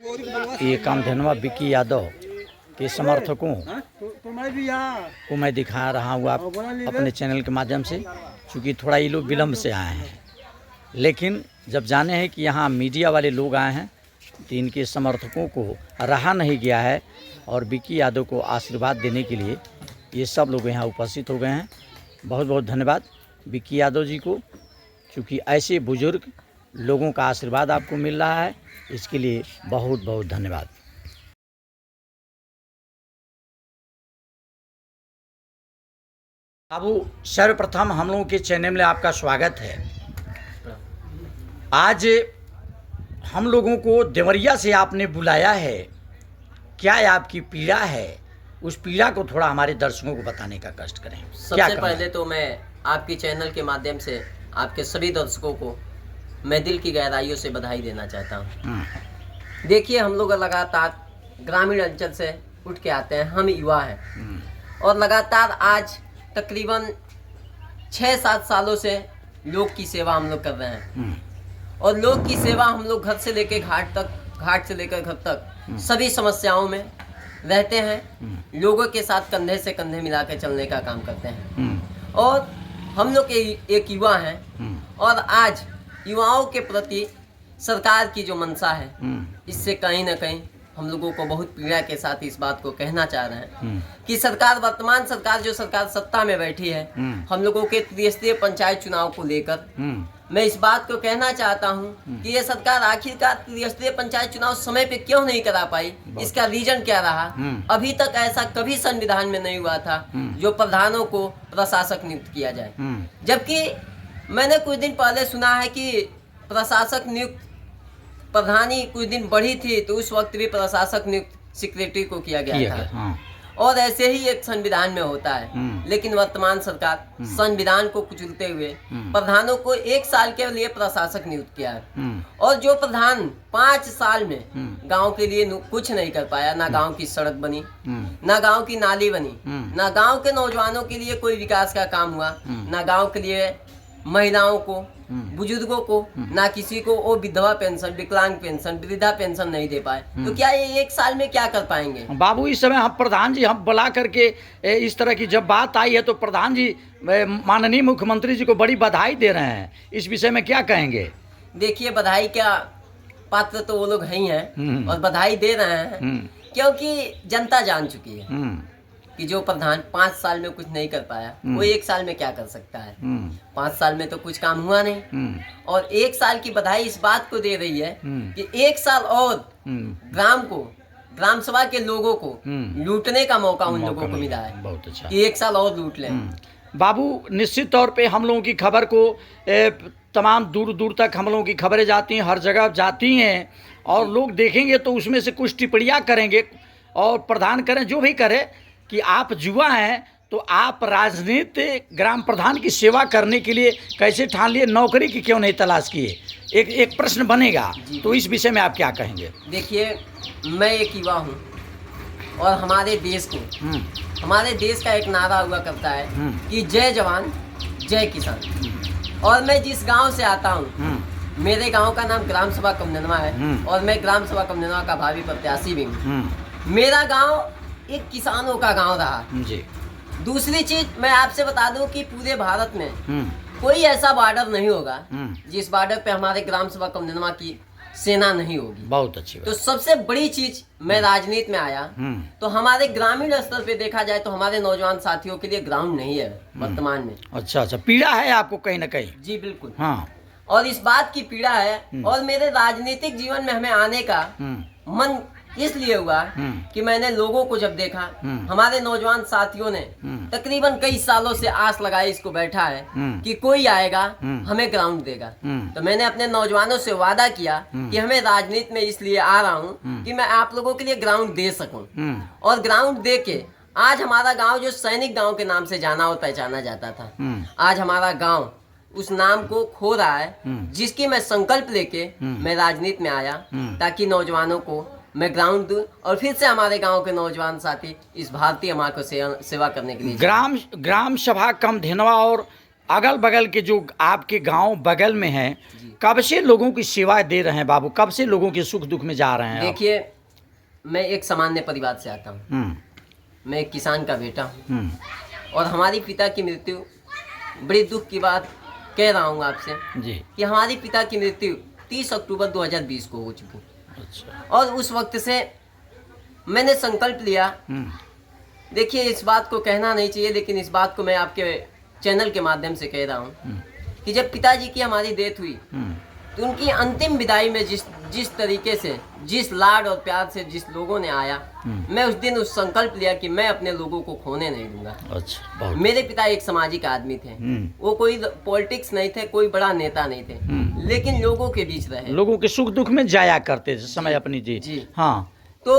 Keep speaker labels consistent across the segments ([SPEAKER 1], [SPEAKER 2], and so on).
[SPEAKER 1] ये कामधेनुआ विक्की यादव के समर्थकों को मैं दिखा रहा हूँ आप अपने चैनल के माध्यम से, क्योंकि थोड़ा ये लोग विलम्ब से आए हैं, लेकिन जब जाने हैं कि यहाँ मीडिया वाले लोग आए हैं तो इनके समर्थकों को रहा नहीं गया है और विक्की यादव को आशीर्वाद देने के लिए ये सब लोग यहाँ उपस्थित हो गए हैं। बहुत बहुत धन्यवाद विक्की यादव जी को, क्योंकि ऐसे बुजुर्ग लोगों का आशीर्वाद आपको मिल रहा है, इसके लिए बहुत बहुत धन्यवाद। बाबू, सर्वप्रथम हम लोगों के चैनल में आपका स्वागत है। आज हम लोगों को देवरिया से आपने बुलाया है, क्या आपकी पीड़ा है, उस पीड़ा को थोड़ा हमारे दर्शकों को बताने का कष्ट करें।
[SPEAKER 2] सबसे पहले तो मैं आपके चैनल के माध्यम से आपके सभी दर्शकों को मैं दिल की गहराइयों से बधाई देना चाहता हूँ। देखिए, हम लोग लगातार ग्रामीण अंचल से उठ के आते हैं, हम युवा हैं और लगातार आज तकरीबन 6-7 सालों से लोग की सेवा हम लोग कर रहे हैं और लोग की सेवा हम लोग घर से लेकर घाट तक, घाट से लेकर घर तक सभी समस्याओं में रहते हैं, लोगों के साथ कंधे से कंधे मिलाकर चलने का काम करते हैं। और हम लोग एक युवा हैं और आज युवाओं के प्रति सरकार की जो मंशा है, इससे कहीं ना कहीं हम लोगों को बहुत पीड़ा के साथ इस बात को कहना चाह रहे हैं कि सरकार, वर्तमान सरकार जो सरकार सत्ता में बैठी है, हम लोगों के त्रिस्तरीय पंचायत चुनाव को लेकर मैं इस बात को कहना चाहता हूं कि ये सरकार आखिरकार त्रिस्तरीय पंचायत चुनाव समय पे क्यों नहीं करा पाई, इसका रीजन क्या रहा। अभी तक ऐसा कभी संविधान में नहीं हुआ था जो प्रधानों को प्रशासक नियुक्त किया जाए, जबकि मैंने कुछ दिन पहले सुना है कि प्रशासक नियुक्त प्रधानी कुछ दिन बढ़ी थी तो उस वक्त भी प्रशासक नियुक्त सेक्रेटरी को किया गया था। और ऐसे ही एक संविधान में होता है, लेकिन वर्तमान सरकार संविधान को कुचलते हुए प्रधानों को 1 साल के लिए प्रशासक नियुक्त किया है और जो प्रधान 5 साल में गांव के लिए कुछ नहीं कर पाया, ना गांव की सड़क बनी, ना गांव की नाली बनी, ना गांव के नौजवानों के लिए कोई विकास का काम हुआ, ना गांव के लिए महिलाओं को, बुजुर्गों को, ना किसी को वो विधवा पेंशन, विकलांग पेंशन, वृद्धा पेंशन नहीं दे पाए, तो क्या ये 1 साल में क्या कर पाएंगे।
[SPEAKER 1] बाबू, इस समय हम प्रधान जी हम बुला करके इस तरह की जब बात आई है तो प्रधान जी माननीय मुख्यमंत्री जी को बड़ी बधाई दे रहे हैं, इस विषय में क्या कहेंगे।
[SPEAKER 2] देखिए, बधाई का पात्र तो वो लोग ही हैं और बधाई दे रहे हैं क्योंकि जनता जान चुकी है कि जो प्रधान 5 साल में कुछ नहीं कर पाया वो 1 साल में क्या कर सकता है। 5 साल में तो कुछ काम हुआ नहीं और 1 साल की बधाई इस बात को दे रही है कि 1 साल और ग्राम सभा के लोगों को लूटने का मौका उन लोगों को मिला है।
[SPEAKER 1] बहुत अच्छा
[SPEAKER 2] कि 1 साल और लूट लें।
[SPEAKER 1] बाबू, निश्चित तौर पे हम लोगों की खबर को तमाम दूर दूर तक हम लोगों की खबरें जाती हैं, हर जगह जाती हैं और लोग देखेंगे तो उसमें से कुछ टिप्पणियाँ करेंगे और प्रधान करें जो भी करे कि आप युवा हैं तो आप राजनीति ग्राम प्रधान की सेवा करने के लिए कैसे ठान लिए, नौकरी की क्यों नहीं तलाश किए, एक प्रश्न बनेगा, तो इस विषय में आप क्या कहेंगे।
[SPEAKER 2] देखिए, मैं एक युवा हूँ और हमारे देश को, हमारे देश का एक नारा हुआ करता है कि जय जवान जय किसान, और मैं जिस गांव से आता हूँ, मेरे गांव का नाम ग्राम सभा कामधेनुआ है और मैं ग्राम सभा कामधेनुआ का भावी प्रत्याशी भी हूँ। मेरा गांव एक किसानों का गांव रहा जी। दूसरी चीज मैं आपसे बता दूं कि पूरे भारत में कोई ऐसा बॉर्डर नहीं होगा जिस बॉर्डर पे हमारे ग्राम सभा कामधेनुआ की सेना नहीं होगी। बहुत अच्छी बात। तो सबसे बड़ी चीज, मैं राजनीति में आया तो हमारे ग्रामीण स्तर पे देखा जाए तो हमारे नौजवान साथियों के लिए ग्राउंड नहीं है वर्तमान में।
[SPEAKER 1] अच्छा, पीड़ा है आपको कहीं ना कहीं।
[SPEAKER 2] जी बिल्कुल।
[SPEAKER 1] हाँ,
[SPEAKER 2] और इस बात की पीड़ा है और मेरे राजनीतिक जीवन में हमें आने का मन इसलिए हुआ कि मैंने लोगों को जब देखा, हमारे नौजवान साथियों ने तकरीबन कई सालों से आस लगाई, इसको बैठा है कि कोई आएगा हमें ग्राउंड देगा। तो मैंने अपने नौजवानों से वादा किया कि हमें राजनीति में इसलिए आ रहा हूँ कि मैं आप लोगों के लिए ग्राउंड दे सकूं और ग्राउंड दे के आज हमारा गाँव जो सैनिक गाँव के नाम से जाना और पहचाना जाता था, आज हमारा गाँव उस नाम को खो रहा है, जिसकी मैं संकल्प लेके मैं राजनीति में आया ताकि नौजवानों को मैं ग्राउंड दूं और फिर से हमारे गांव के नौजवान साथी इस भारतीय माँ को सेवा करने के लिए
[SPEAKER 1] ग्राम सभा कामधेनुआ और अगल बगल के जो आपके गांव बगल में हैं कब से लोगों की सेवा दे रहे हैं बाबू, कब से लोगों के सुख दुख में जा रहे हैं?
[SPEAKER 2] देखिए, मैं एक सामान्य परिवार से आता हूँ। मैं एक किसान का बेटा हूँ और हमारी पिता की मृत्यु, बड़ी दुख की बात कह रहा हूँ आपसे
[SPEAKER 1] जी
[SPEAKER 2] कि हमारी पिता की मृत्यु 30 अक्टूबर 2020 को हो चुकी।
[SPEAKER 1] अच्छा।
[SPEAKER 2] और उस वक्त से मैंने संकल्प लिया। देखिए, इस बात को कहना नहीं चाहिए, लेकिन इस बात को मैं आपके चैनल के माध्यम से कह रहा हूँ कि जब पिताजी की हमारी डेथ हुई तो उनकी अंतिम विदाई में जिस तरीके से, जिस लाड और प्यार से जिस लोगों ने आया, मैं उस दिन उस संकल्प लिया कि मैं अपने लोगों को खोने नहीं दूंगा।
[SPEAKER 1] अच्छा, बहुत।
[SPEAKER 2] मेरे पिता एक सामाजिक आदमी थे। वो कोई पॉलिटिक्स नहीं थे, कोई बड़ा नेता नहीं थे, लेकिन लोगों के बीच रहे,
[SPEAKER 1] लोगों के सुख दुख में जाया करते थे समय अपनी। जी हाँ।
[SPEAKER 2] तो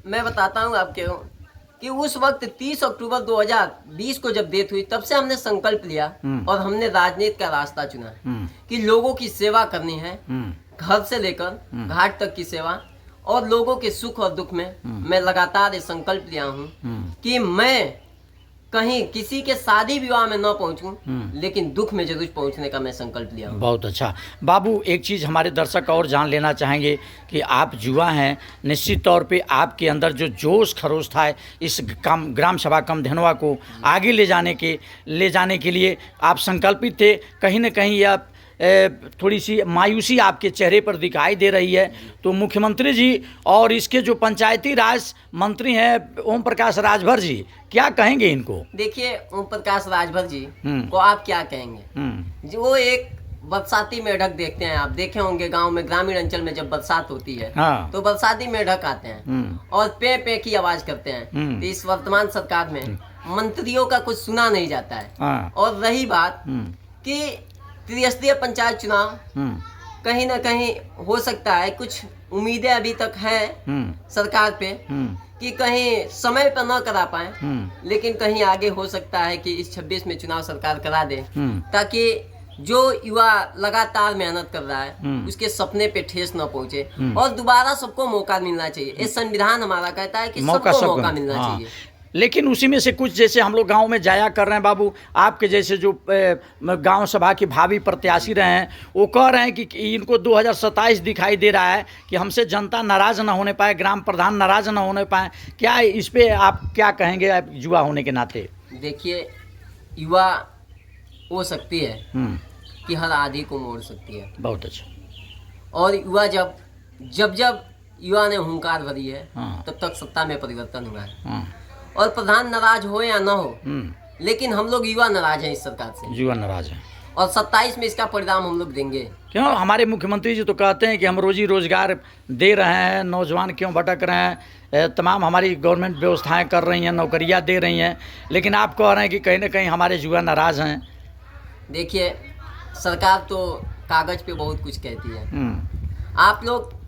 [SPEAKER 2] मैं बताता हूँ आपके कि उस वक्त 30 अक्टूबर 2020 को जब डेथ हुई, तब से हमने संकल्प लिया और हमने राजनीति का रास्ता चुना कि लोगों की सेवा करनी है, घर से लेकर घाट तक की सेवा, और लोगों के सुख और दुख में मैं लगातार ये संकल्प लिया हूँ कि मैं कहीं किसी के शादी विवाह में न पहुंचूं, लेकिन दुख में जरूर पहुंचने का मैं संकल्प लिया हूं।
[SPEAKER 1] बहुत अच्छा बाबू, एक चीज़ हमारे दर्शक और जान लेना चाहेंगे कि आप युवा हैं, निश्चित तौर पे आपके अंदर जो जोश खरोश था इस ग्राम सभा कमधेनुआ को आगे ले जाने के लिए आप संकल्पित थे। कहीं ना कहीं यह थोड़ी सी मायूसी आपके चेहरे पर दिखाई दे रही है। तो मुख्यमंत्री जी और इसके जो पंचायती राज मंत्री हैं ओम प्रकाश राजभर जी, क्या कहेंगे इनको?
[SPEAKER 2] देखिए, ओम प्रकाश राजभर जी को आप क्या कहेंगे? जो एक बरसाती मेढक देखते हैं, आप देखे होंगे गांव में, ग्रामीण अंचल में जब बरसात होती है तो बरसाती मेढक आते हैं और पे पे की आवाज करते हैं। तो इस वर्तमान सरकार में मंत्रियों का कुछ सुना नहीं जाता है। और रही बात कि त्रिस्तरीय पंचायत चुनाव, कहीं ना कहीं हो सकता है कुछ उम्मीदें अभी तक हैं सरकार पे कि कहीं समय पर न करा पाए, लेकिन कहीं आगे हो सकता है कि इस 26 में चुनाव सरकार करा दे, ताकि जो युवा लगातार मेहनत कर रहा है उसके सपने पे ठेस न पहुंचे और दोबारा सबको मौका मिलना चाहिए। ये संविधान हमारा कहता है कि सबको मौका मिलना चाहिए।
[SPEAKER 1] लेकिन उसी में से कुछ, जैसे हम लोग गांव में जाया कर रहे हैं बाबू, आपके जैसे जो गांव सभा के भावी प्रत्याशी रहे हैं, वो कह रहे हैं कि इनको 2027 दिखाई दे रहा है कि हमसे जनता नाराज ना होने पाए, ग्राम प्रधान नाराज ना होने पाए। क्या इस पे आप क्या कहेंगे, आप युवा होने के नाते?
[SPEAKER 2] देखिए, युवा वो शक्ति है कि हर आदि को मोड़ सकती है।
[SPEAKER 1] बहुत अच्छा।
[SPEAKER 2] और युवा जब युवा ने हुंकार भरी है, तब तक सत्ता में परिवर्तन हुआ है। और प्रधान नाराज हो या ना हो, लेकिन हम लोग युवा नाराज हैं इस सरकार से।
[SPEAKER 1] युवा नाराज हैं
[SPEAKER 2] और 27 में इसका परिणाम हम लोग देंगे।
[SPEAKER 1] क्यों? हमारे मुख्यमंत्री जी तो कहते हैं कि हम रोजी रोजगार दे रहे हैं, नौजवान क्यों भटक रहे हैं, तमाम हमारी गवर्नमेंट व्यवस्थाएं कर रही हैं, नौकरियां दे रही हैं, लेकिन आप कह रहे हैं कि कहीं ना कहीं हमारे युवा नाराज हैं।
[SPEAKER 2] देखिए, सरकार तो कागज पे बहुत कुछ कहती है। आप लोग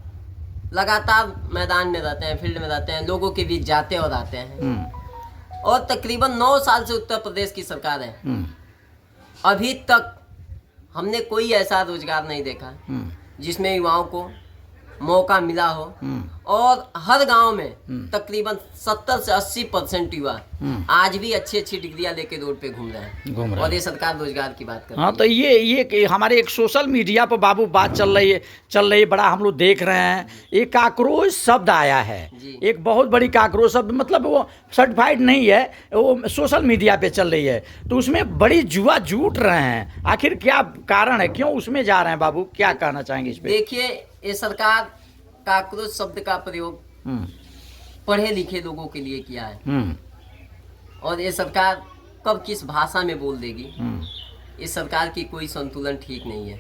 [SPEAKER 2] लगातार मैदान में रहते हैं, फील्ड में रहते हैं, लोगों के बीच जाते और आते हैं, और तकरीबन 9 साल से उत्तर प्रदेश की सरकार है। अभी तक हमने कोई ऐसा रोजगार नहीं देखा जिसमें युवाओं को मौका मिला हो। और हर गांव में तकरीबन 70 से 80% युवा आज भी अच्छी डिग्रियां लेके रोड पे घूम रहे हैं। और ये सरकार रोजगार की बात कर रही है।
[SPEAKER 1] हाँ, तो ये हमारे एक सोशल मीडिया पर बाबू बात चल रही है, बड़ा हम लोग देख रहे हैं। एक काकरोच शब्द आया है, एक बहुत बड़ी काकरोच शब्द, मतलब वो सर्टिफाइड नहीं है, वो सोशल मीडिया पे चल रही है। तो उसमें बड़ी युवा जुट रहे हैं, आखिर क्या कारण है, क्यों उसमें जा रहे हैं बाबू, क्या कहना चाहेंगे इस पे?
[SPEAKER 2] देखिए, ये सरकार काकरोच शब्द का प्रयोग पढ़े लिखे लोगों के लिए किया है। और ये सरकार कब किस भाषा में बोल देगी, इस सरकार की कोई संतुलन ठीक नहीं है।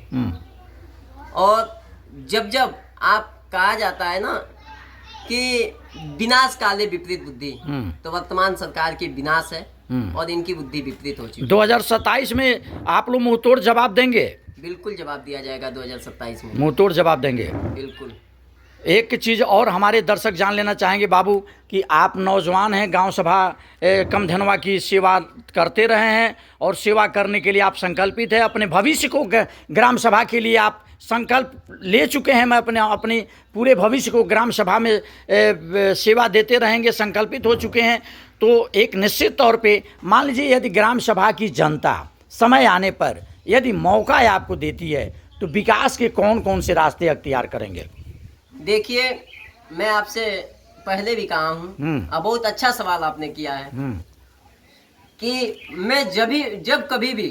[SPEAKER 2] और जब आप कहा जाता है ना कि विनाश काले विपरीत बुद्धि, तो वर्तमान सरकार की विनाश है और इनकी बुद्धि विपरीत हो चुकी है।
[SPEAKER 1] 2027 में आप लोग मुंहतोड़ जवाब देंगे?
[SPEAKER 2] बिल्कुल जवाब दिया जाएगा 2027 में,
[SPEAKER 1] मुंहतोड़ जवाब देंगे
[SPEAKER 2] बिल्कुल।
[SPEAKER 1] एक चीज़ और हमारे दर्शक जान लेना चाहेंगे बाबू कि आप नौजवान हैं, गांव सभा कमधेनुआ की सेवा करते रहे हैं और सेवा करने के लिए आप संकल्पित हैं। अपने भविष्य को ग्राम सभा के लिए आप संकल्प ले चुके हैं। मैं अपने पूरे भविष्य को ग्राम सभा में सेवा देते रहेंगे, संकल्पित हो चुके हैं। तो एक निश्चित तौर पे मान लीजिए, यदि ग्राम सभा की जनता समय आने पर यदि मौका आपको देती है, तो तो विकास के कौन कौन से रास्ते अख्तियार करेंगे?
[SPEAKER 2] देखिए, मैं आपसे पहले भी कहा हूँ, अब बहुत अच्छा सवाल आपने किया है कि मैं जब कभी भी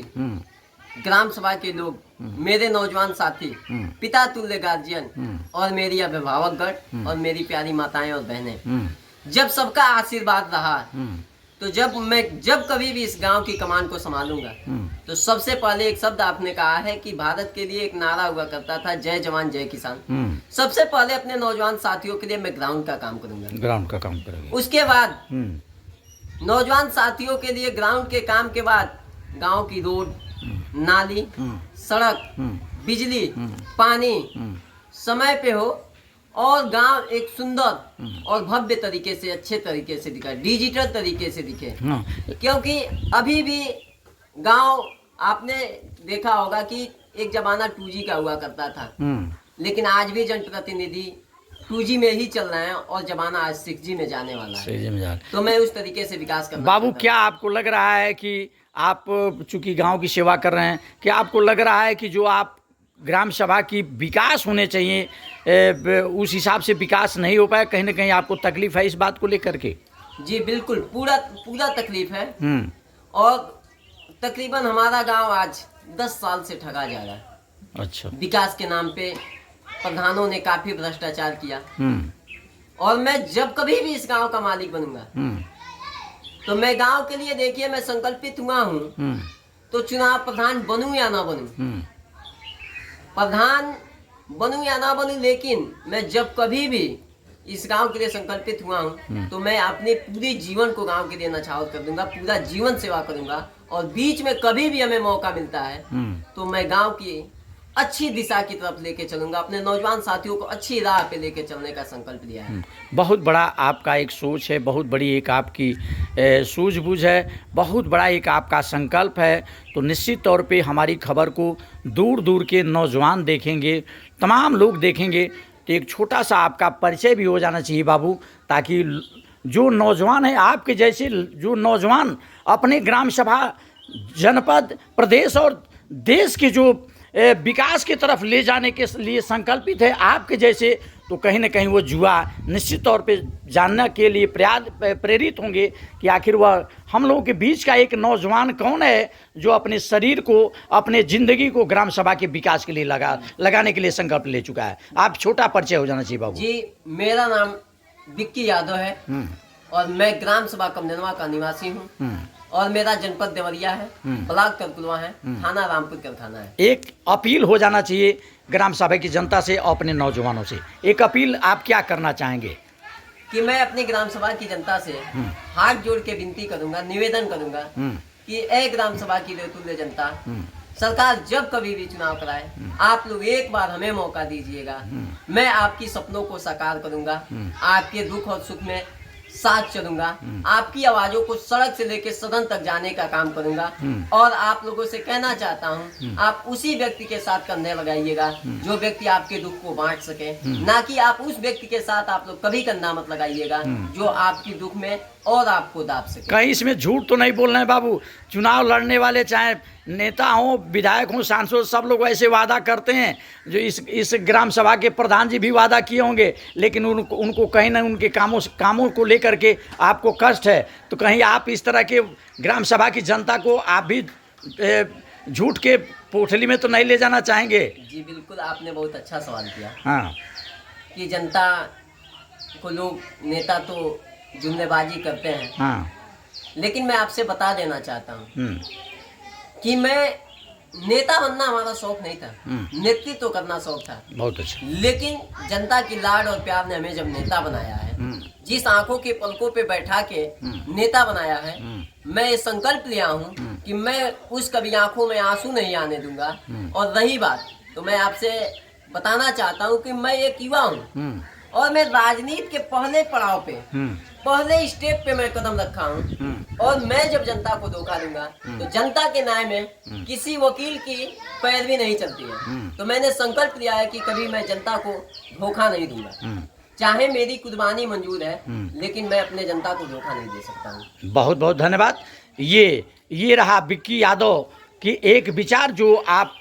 [SPEAKER 2] ग्राम सभा के लोग, मेरे नौजवान साथी, पिता तुल्य गार्जियन और मेरी अभिभावकगण और मेरी प्यारी माताएं और बहनें, जब सबका आशीर्वाद रहा, तो जब कभी भी इस गांव की कमान को संभालूंगा, तो सबसे पहले एक शब्द आपने कहा है कि भारत के लिए एक नारा हुआ करता था, जय जवान जय किसान। सबसे पहले अपने नौजवान साथियों के लिए मैं ग्राउंड का काम करूंगा,
[SPEAKER 1] ग्राउंड का काम करेंगे।
[SPEAKER 2] उसके बाद नौजवान साथियों के लिए ग्राउंड के काम के बाद गांव की रोड, नाली, सड़क, बिजली, पानी समय पे हो और गांव एक सुंदर और भव्य तरीके से, अच्छे तरीके से दिखे, डिजिटल तरीके से दिखे। क्योंकि अभी भी गांव, आपने देखा होगा कि एक जमाना 2G का हुआ करता था, लेकिन आज भी जनप्रतिनिधि 2G में ही चल रहे हैं और जमाना आज 6G में जाने वाला है। तो मैं उस तरीके से विकास करना
[SPEAKER 1] बाबू, क्या आपको लग रहा है कि आप चूंकि गांव की सेवा कर रहे हैं, क्या आपको लग रहा है कि जो आप ग्राम सभा की विकास होने चाहिए उस हिसाब से विकास नहीं हो पाया? कहीं ना कहीं आपको तकलीफ है इस बात को लेकर के?
[SPEAKER 2] जी बिल्कुल, पूरा तकलीफ है। और तकरीबन हमारा गांव आज 10 साल से ठगा जा रहा है।
[SPEAKER 1] अच्छा। विकास
[SPEAKER 2] के नाम पे प्रधानों ने काफी भ्रष्टाचार किया। और मैं जब कभी भी इस गांव का मालिक बनूंगा, तो मैं गांव के लिए, देखिए, मैं संकल्पित हुआ हूँ, तो चुनाव प्रधान बनूं या ना बनूं, प्रधान बनूं या ना बनूं, लेकिन मैं जब कभी भी इस गांव के लिए संकल्पित हुआ हूं, तो मैं अपने पूरे जीवन को गांव के लिए नछावर कर दूंगा, पूरा जीवन सेवा करूंगा। और बीच में कभी भी हमें मौका मिलता है तो मैं गांव की अच्छी दिशा की तरफ लेके चलूंगा, अपने नौजवान साथियों को अच्छी राह पे लेके चलने का संकल्प लिया है।
[SPEAKER 1] बहुत बड़ा आपका एक सोच है, बहुत बड़ी एक आपकी सूझबूझ है, बहुत बड़ा एक आपका संकल्प है। तो निश्चित तौर पे हमारी खबर को दूर दूर के नौजवान देखेंगे, तमाम लोग देखेंगे। तो एक छोटा सा आपका परिचय भी हो जाना चाहिए बाबू, ताकि जो नौजवान है आपके जैसे, जो नौजवान अपने ग्राम सभा, जनपद, प्रदेश और देश के जो विकास की तरफ ले जाने के लिए संकल्पित है आपके जैसे, तो कहीं ना कहीं वो युवा निश्चित तौर पे जानने के लिए प्रेरित होंगे कि आखिर वह हम लोगों के बीच का एक नौजवान कौन है जो अपने शरीर को, अपने ज़िंदगी को ग्राम सभा के विकास के लिए लगाने के लिए संकल्प ले चुका है। आप छोटा परिचय हो जाना चाहिए बाबू
[SPEAKER 2] जी। मेरा नाम विक्की यादव है और मैं ग्राम सभा कमदनवा का निवासी हूँ और मेरा जनपद देवरिया है, ब्लॉक करकुलवा है, थाना रामपुर कारखाना है।
[SPEAKER 1] एक अपील हो जाना चाहिए ग्राम सभा की जनता से और अपने नौजवानों से, एक अपील आप क्या करना चाहेंगे?
[SPEAKER 2] कि मैं अपनी ग्राम सभा की जनता से हाथ जोड़ के विनती करूंगा, निवेदन करूंगा कि ए ग्राम सभा की तुल्य जनता, सरकार जब कभी भी चुनाव कराए, आप लोग एक बार हमें मौका दीजिएगा। मैं आपकी सपनों को साकार करूंगा, आपके दुख और सुख में साथ चलूंगा, आपकी आवाजों को सड़क से लेकर सदन तक जाने का काम करूंगा। और आप लोगों से कहना चाहता हूं, आप उसी व्यक्ति के साथ कंधे लगाइएगा जो व्यक्ति आपके दुख को बांट सके, ना कि आप उस व्यक्ति के साथ आप लोग कभी कंधा मत लगाइएगा जो आपकी दुख में और आपको दाब सके।
[SPEAKER 1] कहीं इसमें झूठ तो नहीं बोल रहे हैं बाबू? चुनाव लड़ने वाले चाहे नेता हों, विधायक हों, सांसद, सब लोग ऐसे वादा करते हैं। जो इस ग्राम सभा के प्रधान जी भी वादा किए होंगे, लेकिन उनको कहीं ना उनके कामों को लेकर के आपको कष्ट है। तो कहीं आप इस तरह के ग्राम सभा की जनता को आप भी झूठ के पोटली में तो नहीं ले जाना चाहेंगे?
[SPEAKER 2] जी बिल्कुल, आपने बहुत अच्छा सवाल किया।
[SPEAKER 1] हाँ,
[SPEAKER 2] कि जनता को लोग, नेता तो जुमलेबाजी करते हैं।
[SPEAKER 1] हाँ,
[SPEAKER 2] लेकिन मैं आपसे बता देना चाहता हूँ कि मैं नेता बनना हमारा शौक नहीं था, नेतृत्व करना शौक था।
[SPEAKER 1] बहुत अच्छा।
[SPEAKER 2] लेकिन जनता की लाड और प्यार ने हमें जब नेता बनाया है, जिस आंखों के पलकों पे बैठा के नेता बनाया है, मैं ये संकल्प लिया हूँ कि मैं उस कभी आंखों में आंसू नहीं आने दूंगा। और रही बात, तो मैं आपसे बताना चाहता हूँ कि मैं एक युवा हूँ और मैं राजनीति के पहले पड़ाव पे, पहले स्टेप पे मैं कदम रखा हूँ। और मैं जब जनता को धोखा दूंगा तो जनता के न्याय में किसी वकील की पैरवी नहीं चलती है। तो मैंने संकल्प लिया है कि कभी मैं जनता को धोखा नहीं दूंगा, चाहे मेरी कुर्बानी मंजूर है, लेकिन मैं अपने जनता को धोखा नहीं दे सकता हूँ।
[SPEAKER 1] बहुत बहुत धन्यवाद। ये रहा विक्की यादव की एक विचार जो आप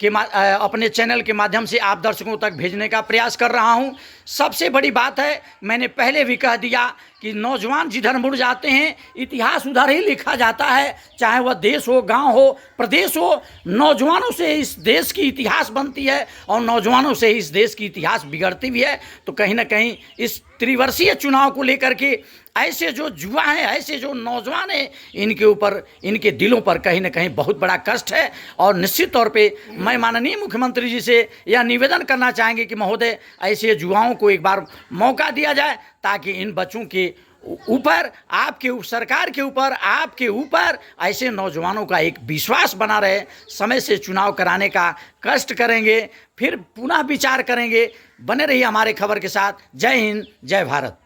[SPEAKER 1] अपने चैनल के माध्यम से आप दर्शकों तक भेजने का प्रयास कर रहा हूं। सबसे बड़ी बात है, मैंने पहले भी कह दिया कि नौजवान जिधर मुड़ जाते हैं इतिहास उधर ही लिखा जाता है, चाहे वह देश हो, गांव हो, प्रदेश हो। नौजवानों से इस देश की इतिहास बनती है और नौजवानों से इस देश की इतिहास बिगड़ती भी है। तो कहीं ना कहीं इस त्रिवर्षीय चुनाव को लेकर के ऐसे जो युवा हैं, ऐसे जो नौजवान हैं, इनके ऊपर, इनके दिलों पर कहीं ना कहीं बहुत बड़ा कष्ट है। और निश्चित तौर पे मैं माननीय मुख्यमंत्री जी से यह निवेदन करना चाहेंगे कि महोदय, ऐसे युवाओं को एक बार मौका दिया जाए ताकि इन बच्चों के ऊपर, आपके सरकार के ऊपर, आपके ऊपर ऐसे नौजवानों का एक विश्वास बना रहे। समय से चुनाव कराने का कष्ट करेंगे, फिर पुनः विचार करेंगे। बने रहिए हमारे खबर के साथ। जय हिंद, जय भारत।